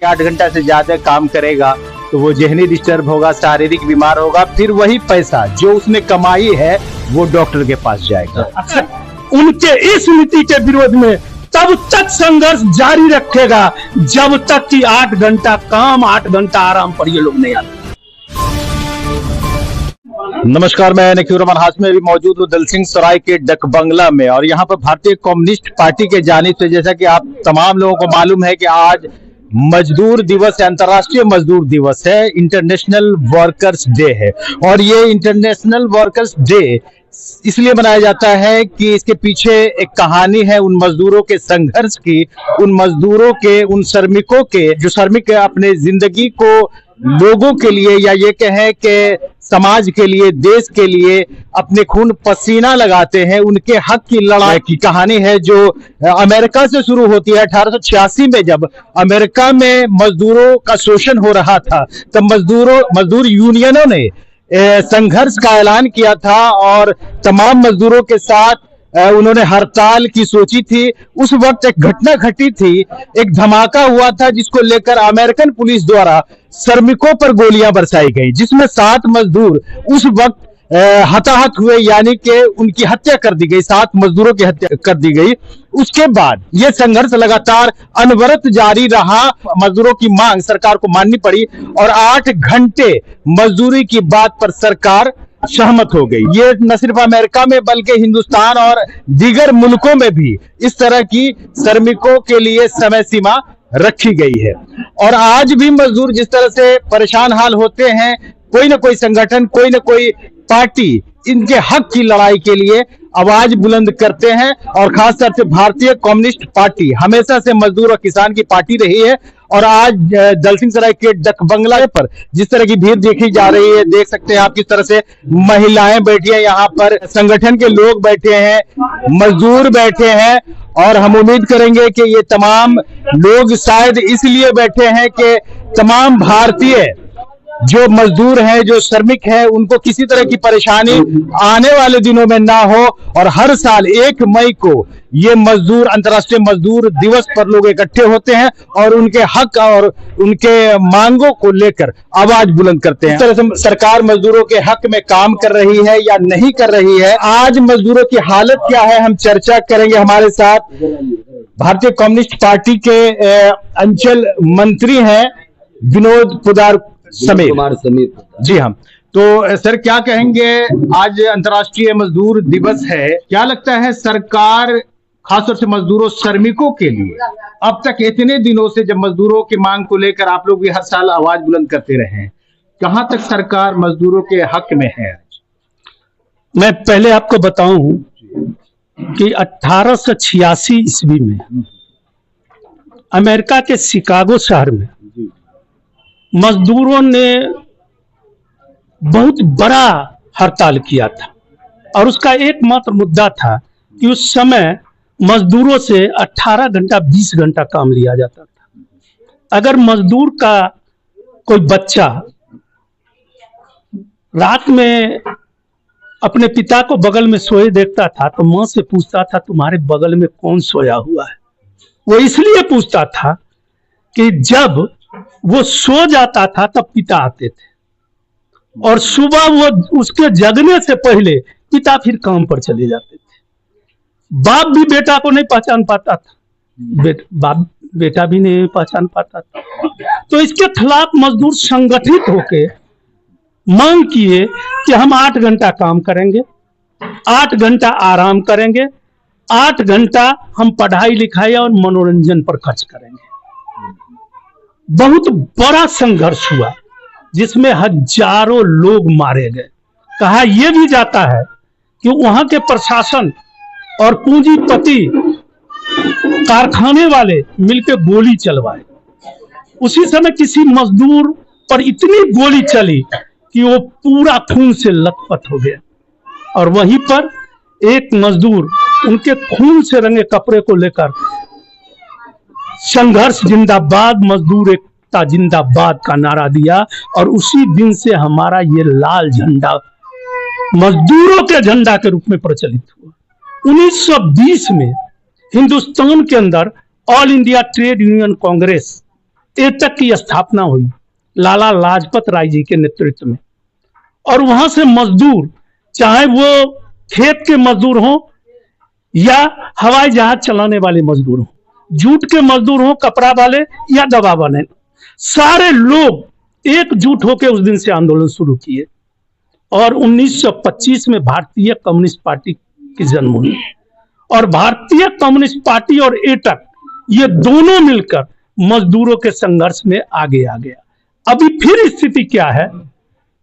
8 घंटा से ज्यादा काम करेगा तो वो जहनी डिस्टर्ब होगा, शारीरिक बीमार होगा, फिर वही पैसा जो उसने कमाई है वो डॉक्टर के पास जाएगा। उनके इस नीति के विरोध में तब तक संघर्ष जारी रखेगा जब तक कि 8 घंटा काम 8 घंटा आराम पर ये लोग नहीं आते। नमस्कार, मैं नकीर रहमान हाशमी अभी मौजूद हूँ दलसिंह सराय के डक बंगला में और यहाँ पर भारतीय कम्युनिस्ट पार्टी के जानिब से, जैसा कि आप तमाम लोगों को मालूम है कि आज मजदूर दिवस है, अंतर्राष्ट्रीय मजदूर दिवस है, इंटरनेशनल वर्कर्स डे है। और ये इंटरनेशनल वर्कर्स डे इसलिए मनाया जाता है कि इसके पीछे एक कहानी है उन मजदूरों के संघर्ष की, उन मजदूरों के, उन श्रमिकों के, जो श्रमिक अपने जिंदगी को लोगों के लिए या ये कहें कि समाज के लिए, देश के लिए अपने खून पसीना लगाते हैं। उनके हक की लड़ाई की कहानी है जो अमेरिका से शुरू होती है। 1886 में जब अमेरिका में मजदूरों का शोषण हो रहा था तब मजदूर यूनियनों ने संघर्ष का ऐलान किया था और तमाम मजदूरों के साथ उन्होंने हड़ताल की सोची थी। उस वक्त एक घटना घटी थी, एक धमाका हुआ था जिसको लेकर अमेरिकन पुलिस द्वारा श्रमिकों पर गोलियां बरसाई गई, जिसमें 7 मजदूर उस वक्त हताहत हुए, यानी कि उनकी हत्या कर दी गई, 7 मजदूरों की हत्या कर दी गई। उसके बाद यह संघर्ष लगातार अनवरत जारी रहा। मजदूरों की मांग सरकार को माननी पड़ी और 8 घंटे मजदूरी की बात पर सरकार सहमत हो गई। ये न सिर्फ अमेरिका में बल्कि हिंदुस्तान और दीगर मुल्कों में भी इस तरह की श्रमिकों के लिए समय सीमा रखी गई है। और आज भी मजदूर जिस तरह से परेशान हाल होते हैं, कोई ना कोई संगठन, कोई ना कोई पार्टी इनके हक की लड़ाई के लिए आवाज बुलंद करते हैं। और खासतौर से भारतीय कम्युनिस्ट पार्टी हमेशा से मजदूर और किसान की पार्टी रही है। और आज दलसिंह सराय के डक बंगला पर जिस तरह की भीड़ देखी जा रही है, देख सकते हैं आप किस तरह से महिलाएं बैठी है, यहाँ पर संगठन के लोग बैठे हैं, मजदूर बैठे हैं। और हम उम्मीद करेंगे कि ये तमाम लोग शायद इसलिए बैठे हैं कि तमाम भारतीय जो मजदूर हैं, जो श्रमिक हैं, उनको किसी तरह की परेशानी आने वाले दिनों में ना हो। और हर साल 1 मई को ये मजदूर, अंतर्राष्ट्रीय मजदूर दिवस पर लोग इकट्ठे होते हैं और उनके हक और उनके मांगों को लेकर आवाज बुलंद करते हैं। इस तरह से सरकार मजदूरों के हक में काम कर रही है या नहीं कर रही है, आज मजदूरों की हालत क्या है, हम चर्चा करेंगे। हमारे साथ भारतीय कम्युनिस्ट पार्टी के अंचल मंत्री हैं विनोद कुमार समीर जी। हम तो सर क्या कहेंगे, आज अंतर्राष्ट्रीय मजदूर दिवस है, क्या लगता है सरकार खासतौर से मजदूरों, श्रमिकों के लिए अब तक इतने दिनों से जब मजदूरों की मांग को लेकर आप लोग भी हर साल आवाज बुलंद करते रहे हैं, कहां तक सरकार मजदूरों के हक में है? मैं पहले आपको बताऊं कि 1886 ईस्वी में अमेरिका के शिकागो शहर में मजदूरों ने बहुत बड़ा हड़ताल किया था और उसका एकमात्र मुद्दा था कि उस समय मजदूरों से 18 घंटा 20 घंटा काम लिया जाता था। अगर मजदूर का कोई बच्चा रात में अपने पिता को बगल में सोए देखता था तो मां से पूछता था, तुम्हारे बगल में कौन सोया हुआ है? वो इसलिए पूछता था कि जब वो सो जाता था तब पिता आते थे और सुबह वो उसके जगने से पहले पिता फिर काम पर चले जाते थे। बाप भी बेटा को नहीं पहचान पाता था, बाप बेटा भी नहीं पहचान पाता था। तो इसके खिलाफ मजदूर संगठित होकर मांग किए कि हम 8 घंटा काम करेंगे, 8 घंटा आराम करेंगे, 8 घंटा हम पढ़ाई लिखाई और मनोरंजन पर खर्च करेंगे। बहुत बड़ा संघर्ष हुआ जिसमें हजारों लोग मारे गए। कहा यह भी जाता है कि वहां के प्रशासन और पूंजीपति कारखाने वाले मिलकर गोली चलवाए। उसी समय किसी मजदूर पर इतनी गोली चली कि वो पूरा खून से लथपथ हो गया और वहीं पर एक मजदूर उनके खून से रंगे कपड़े को लेकर संघर्ष जिंदाबाद, मजदूर एकता जिंदाबाद का नारा दिया और उसी दिन से हमारा ये लाल झंडा मजदूरों के झंडा के रूप में प्रचलित हुआ। 1920 में हिंदुस्तान के अंदर all India trade union Congress AITUC की स्थापना हुई लाला लाजपत राय जी के नेतृत्व में, और वहां से मजदूर, चाहे वो खेत के मजदूर हों या हवाई जहाज चलाने वाले मजदूर हों, जूट के मजदूर हों, कपड़ा वाले या दवा वाले, सारे लोग एकजुट होकर उस दिन से आंदोलन शुरू किए और 1925 में भारतीय कम्युनिस्ट पार्टी की जन्म हुई। और भारतीय कम्युनिस्ट पार्टी और एटक ये दोनों मिलकर मजदूरों के संघर्ष में आगे आ गया। अभी फिर स्थिति क्या है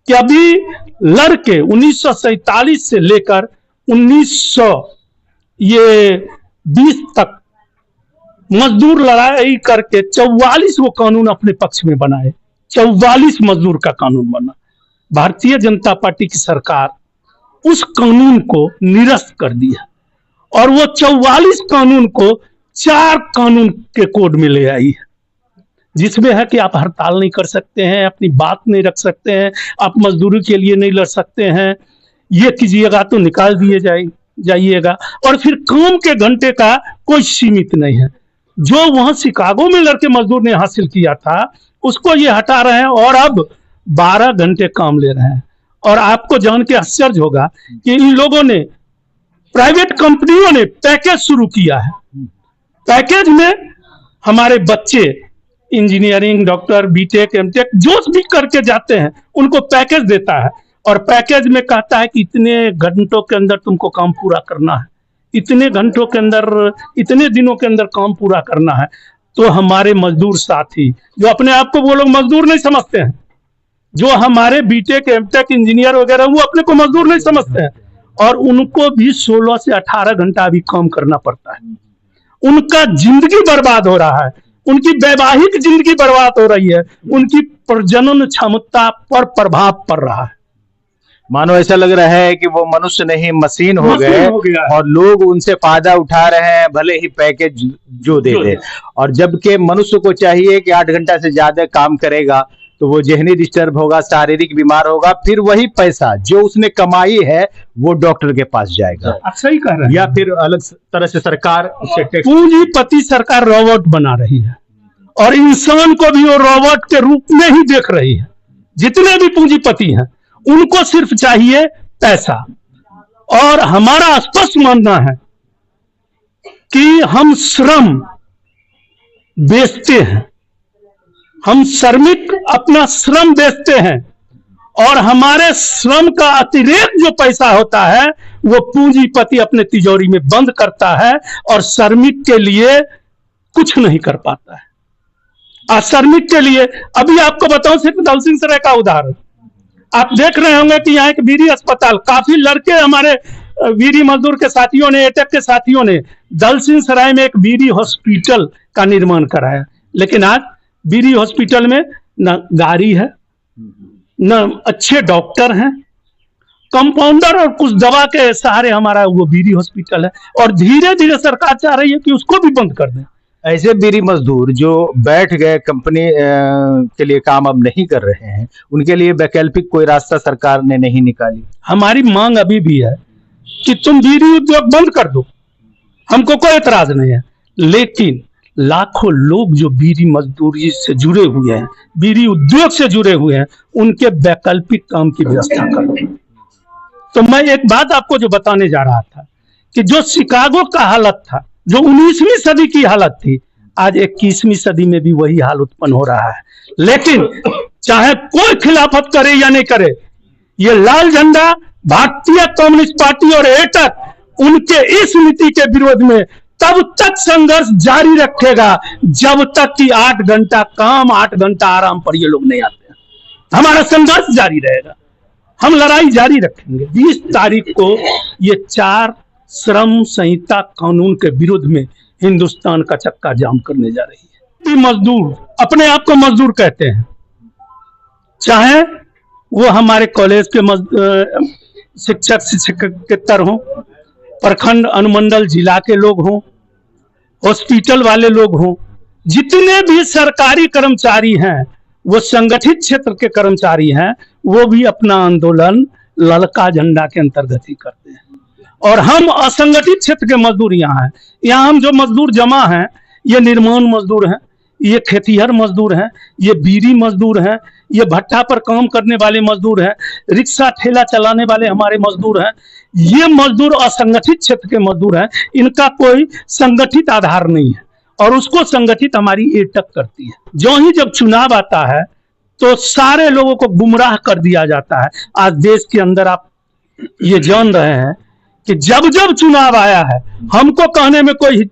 कि अभी लड़के 1947 से लेकर 1920 तक मजदूर लड़ाई करके 44 वो कानून अपने पक्ष में बनाए। 44 मजदूर का कानून बना। भारतीय जनता पार्टी की सरकार उस कानून को निरस्त कर दिया और वो 44 कानून को 4 कानून के कोड में ले आई है, जिसमें है कि आप हड़ताल नहीं कर सकते हैं, अपनी बात नहीं रख सकते हैं, आप मजदूरी के लिए नहीं लड़ सकते हैं, ये कीजिएगा तो निकाल दिए जाइएगा, और फिर काम के घंटे का कोई सीमित नहीं है। जो वहां शिकागो में लड़के मजदूर ने हासिल किया था उसको ये हटा रहे हैं और अब 12 घंटे काम ले रहे हैं। और आपको जान के आश्चर्य होगा कि इन लोगों ने, प्राइवेट कंपनियों ने पैकेज शुरू किया है। पैकेज में हमारे बच्चे इंजीनियरिंग, डॉक्टर, बीटेक, एमटेक जो भी करके जाते हैं उनको पैकेज देता है और पैकेज में कहता है कि इतने घंटों के अंदर तुमको काम पूरा करना है, इतने घंटों के अंदर, इतने दिनों के अंदर काम पूरा करना है। तो हमारे मजदूर साथी, जो अपने आप को वो लोग मजदूर नहीं समझते हैं, जो हमारे बीटेक, एमटेक, इंजीनियर वगैरह, वो अपने को मजदूर नहीं समझते हैं और उनको भी 16 से 18 घंटा भी काम करना पड़ता है। उनका जिंदगी बर्बाद हो रहा है, उनकी वैवाहिक जिंदगी बर्बाद हो रही है, उनकी प्रजनन क्षमता पर प्रभाव पड़ रहा है। मानो ऐसा लग रहा है कि वो मनुष्य नहीं मशीन हो गए और लोग उनसे फायदा उठा रहे हैं, भले ही पैकेज जो दे दे। और जबकि मनुष्य को चाहिए कि 8 घंटा से ज्यादा काम करेगा तो वो जहनी डिस्टर्ब होगा, शारीरिक बीमार होगा, फिर वही पैसा जो उसने कमाई है वो डॉक्टर के पास जाएगा। सही कह रहे हैं। या फिर अलग तरह से सरकार पूंजीपति सरकार रोबोट बना रही है और इंसान को भी वो रोबोट के रूप में ही देख रही है। जितने भी पूंजीपति हैं उनको सिर्फ चाहिए पैसा। और हमारा स्पष्ट मानना है कि हम श्रम बेचते हैं, हम श्रमिक अपना श्रम बेचते हैं और हमारे श्रम का अतिरिक्त जो पैसा होता है वो पूंजीपति अपने तिजोरी में बंद करता है और श्रमिक के लिए कुछ नहीं कर पाता है। श्रमिक के लिए अभी आपको बताऊं, सिर्फ दलसिंह सराय का उदाहरण आप देख रहे होंगे कि यहाँ एक वीरी अस्पताल, काफी लड़के हमारे वीरी मजदूर के साथियों ने, एटक के साथियों ने दलसिंह सराय में एक वीरी हॉस्पिटल का निर्माण कराया। लेकिन आज वीरी हॉस्पिटल में न गाड़ी है, न अच्छे डॉक्टर हैं, कंपाउंडर और कुछ दवा के सहारे हमारा वो वीरी हॉस्पिटल है और धीरे धीरे सरकार चाह रही है कि उसको भी बंद कर दें। ऐसे बीरी मजदूर जो बैठ गए, कंपनी के लिए काम अब नहीं कर रहे हैं, उनके लिए वैकल्पिक कोई रास्ता सरकार ने नहीं निकाली। हमारी मांग अभी भी है कि तुम बीरी उद्योग बंद कर दो, हमको कोई एतराज नहीं है, लेकिन लाखों लोग जो बीरी मजदूरी से जुड़े हुए हैं, बीरी उद्योग से जुड़े हुए हैं, उनके वैकल्पिक काम की व्यवस्था करो। तो मैं एक बात आपको जो बताने जा रहा था कि जो शिकागो का हालत था, जो 19वीं सदी की हालत थी, आज 21वीं सदी में भी वही हाल उत्पन्न हो रहा है। लेकिन चाहे कोई खिलाफत करे या नहीं करे, ये लाल झंडा भारतीय कम्युनिस्ट पार्टी और एटक उनके इस नीति के विरोध में तब तक संघर्ष जारी रखेगा जब तक कि 8 घंटा काम, 8 घंटा आराम पर ये लोग नहीं आते। हमारा संघर्ष जारी रहेगा, हम लड़ाई जारी रखेंगे। 20 तारीख को ये 4 श्रम संहिता कानून के विरोध में हिंदुस्तान का चक्का जाम करने जा रही है। मजदूर अपने आप को मजदूर कहते हैं, चाहे वो हमारे कॉलेज के शिक्षक शिक्षकेतर हों, प्रखंड अनुमंडल जिला के लोग हों, हॉस्पिटल वाले लोग हों, जितने भी सरकारी कर्मचारी हैं, वो संगठित क्षेत्र के कर्मचारी हैं, वो भी अपना आंदोलन ललका झंडा के अंतर्गत ही करते हैं। और हम असंगठित क्षेत्र के मजदूर यहाँ हैं। यहाँ हम जो मजदूर जमा हैं, ये निर्माण मजदूर हैं, ये खेतिहर मजदूर हैं, ये बीड़ी मजदूर हैं, ये भट्टा पर काम करने वाले मजदूर हैं, रिक्शा ठेला चलाने वाले हमारे मजदूर हैं। ये मजदूर असंगठित क्षेत्र के मजदूर हैं, इनका कोई संगठित आधार नहीं है और उसको संगठित हमारी एटक करती है। जो ही जब चुनाव आता है तो सारे लोगों को गुमराह कर दिया जाता है। आज देश के अंदर आप ये जान रहे हैं कि जब जब चुनाव आया है, हमको कहने में कोई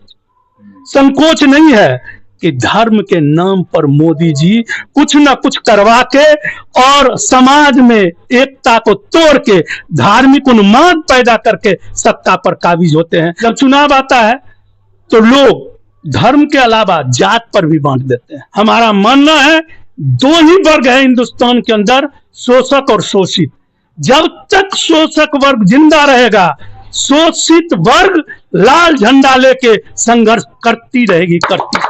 संकोच नहीं है कि धर्म के नाम पर मोदी जी कुछ ना कुछ करवा के और समाज में एकता को तोड़ के धार्मिक उन्माद पैदा करके सत्ता पर काबिज होते हैं। जब चुनाव आता है तो लोग धर्म के अलावा जात पर भी बांट देते हैं। हमारा मानना है दो ही वर्ग है हिंदुस्तान के अंदर, शोषक और शोषित। जब तक शोषक वर्ग जिंदा रहेगा, शोषित वर्ग लाल झंडा लेके संघर्ष करती रहेगी, करती।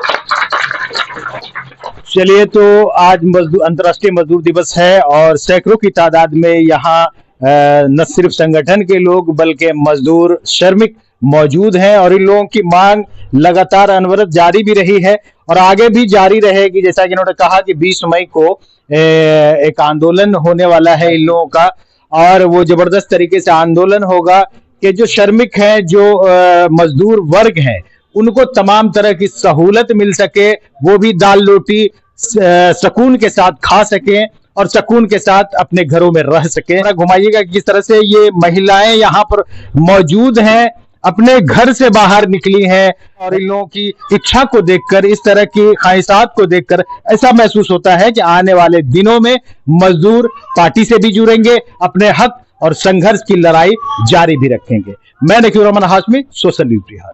चलिए, तो आज अंतर्राष्ट्रीय मजदूर दिवस है और सैकड़ों की तादाद में यहाँ न सिर्फ संगठन के लोग बल्कि मजदूर श्रमिक मौजूद हैं और इन लोगों की मांग लगातार अनवरत जारी भी रही है और आगे भी जारी रहेगी। जैसा कि इन्होंने कहा कि 20 मई को एक आंदोलन होने वाला है इन लोगों का और वो जबरदस्त तरीके से आंदोलन होगा कि जो श्रमिक हैं, जो मजदूर वर्ग हैं, उनको तमाम तरह की सहूलत मिल सके, वो भी दाल रोटी सुकून के साथ खा सकें और सुकून के साथ अपने घरों में रह सकें। घुमाइएगा किस तरह से ये महिलाएं यहाँ पर मौजूद हैं, अपने घर से बाहर निकली हैं और इन लोगों की इच्छा को देखकर, इस तरह की ख्वाहिशात को देखकर ऐसा महसूस होता है कि आने वाले दिनों में मजदूर पार्टी से भी जुड़ेंगे, अपने हक और संघर्ष की लड़ाई जारी भी रखेंगे। मैं नकीर रहमान हाशमी, सोशल न्यूज़ बिहार।